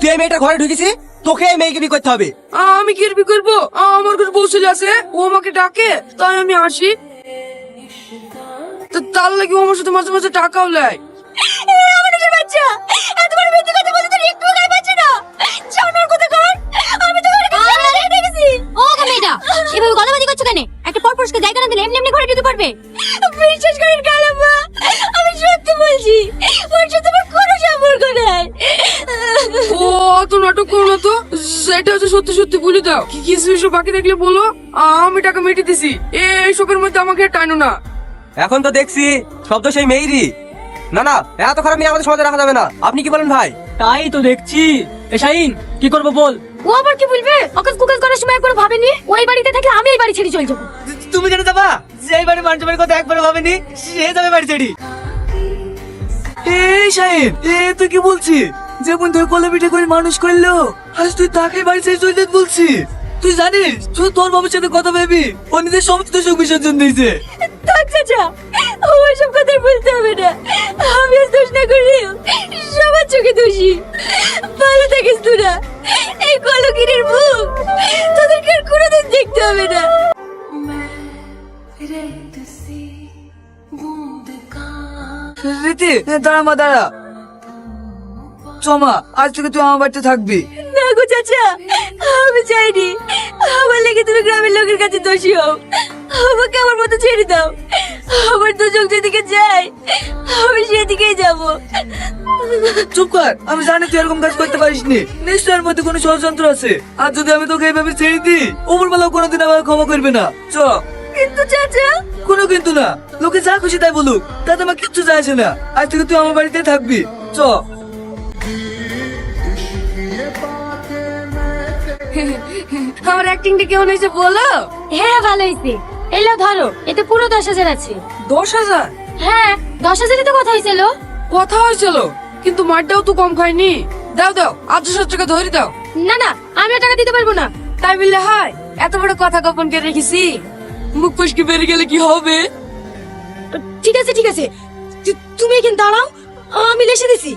তুই এই মেয়েটার ঘরে ঢুকেছি, তোকে এই মেয়েকে বিয়ে করতে হবে। আমি কি আর বিয়ে করবো? আমার কাছে বউ ছেলে আছে, ও আমাকে ডাকে তাই আমি আসি। তো তার লাগে ও আমার সাথে মাঝে মাঝে টাকাও নেয়। আমাদের বাচ্চা এতবার মিথ্যে কথা বলতে তোর একটু গায়ে বাজছে না? জানোর কথা কর, আমি তো ঘরে ঢুকেছি। ও মেয়েটা এভাবে গলাবাজি করছো কেন? একটা পরপুরুষকে জায়গা না দিলে এমনি এমনি ঘরে ঢুকে পড়বে। বিশ্বাস করেন কালাম্মা, আমি সত্যি বলছি, ওর সাথে আমার কোনো সম্পর্ক নাই। ও অত নাটক করো না তো, সেটা হচ্ছে সত্যি সত্যি বলে দাও। কি কিছু কিছু বাকি থাকলে বলো, আমি টাকা মিটিয়ে দিছি। এইসবের মধ্যে আমাকে আর টানো না। এখন তো দেখছি সব তো সেই মেয়েরই। না না, এত খারাপ মেয়ে আমাদের সমাজে রাখা যাবে না। আপনি কি বলেন ভাই? তাই তো দেখছি। এ শাহিন, কি করবো বল? ও আবার কি বলবে? অকাজ কুকাজ করার সময় একবার ভাবেনি ওই বাড়িতে থাকলে আমি এই বাড়ি ছেড়ে চলে যাবো। তুমি কেন যাবা? যেই বাড়ি মানুষের কথা একবার ভাবেনি সে যাবে বাড়ি ছেড়ে। এই শাহিন, তুই কি বলছিস? যেমন তুই কোলে পিঠে করে মানুষ করলো, আজ তুই তাকে বাড়ি ছেড়ে চলে যেতে বলছিস? তুই জানিস তুই তোর বাবার সাথে কথা ভেবি ও নিজের সমস্ত সুখ বিসর্জন দিয়েছে। থাক চাচা, ওই সব কথা বলতে হবে না। আমি আর দোষ না করি, সবার চোখে দোষী। ভালো থাকিস তোরা। এই কলকিরের মুখ তোদেরকে আর কোনোদিন দেখতে হবে না। রীতি, দাঁড়া মা দাঁড়া। চমা, আজ থেকে তুই আমার বাড়িতে থাকবি। না গো চাচা, আমি চাইনি। আমার লেগে তুমি গ্রামের লোকের কাছে দোষী হও। আমাকে আমার মতো ছেড়ে দাও। আমার তো চোখ যেদিকে যায় আমি সেদিকেই যাব। চুপ কর, আমি জানি তুই এরকম কাজ করতে পারিস নি। নিশ্চয় এর মধ্যে কোনো ষড়যন্ত্র আছে। আর যদি আমি তোকে এইভাবে ছেড়ে দিই, ওপরবেলাও কোনোদিন আমাকে ক্ষমা করবে না। চ। কিন্তু চাচা, কোনো কিন্তু না, লোকে যা খুশি তাই বলুক, তাতে আমার কিচ্ছু যায় আসে না। আজ থেকে তুই আমার বাড়িতে থাকবি। চ। আমার অ্যাক্টিংটা কেমন হয়েছে বলো? হ্যাঁ ভালো হয়েছে। এলো ধরো, এতে পুরো 10,000 আছে। 10,000? হ্যাঁ 10,000-ই তো কথা হয়েছিল। কথা হয়েছিল, কিন্তু মারটাও তো কম খায়নি। দাও দাও, 800 টাকা ধরে দাও। না না, আমি আর টাকা দিতে পারবো না। তাই বললে হয়? এত বড় কথা গোপন করে রেখেছি, মুখ ফসকে বেরিয়ে গেলে কি হবে? ঠিক আছে ঠিক আছে, তুমি এখানে দাঁড়াও, আমি লিখে দিছি।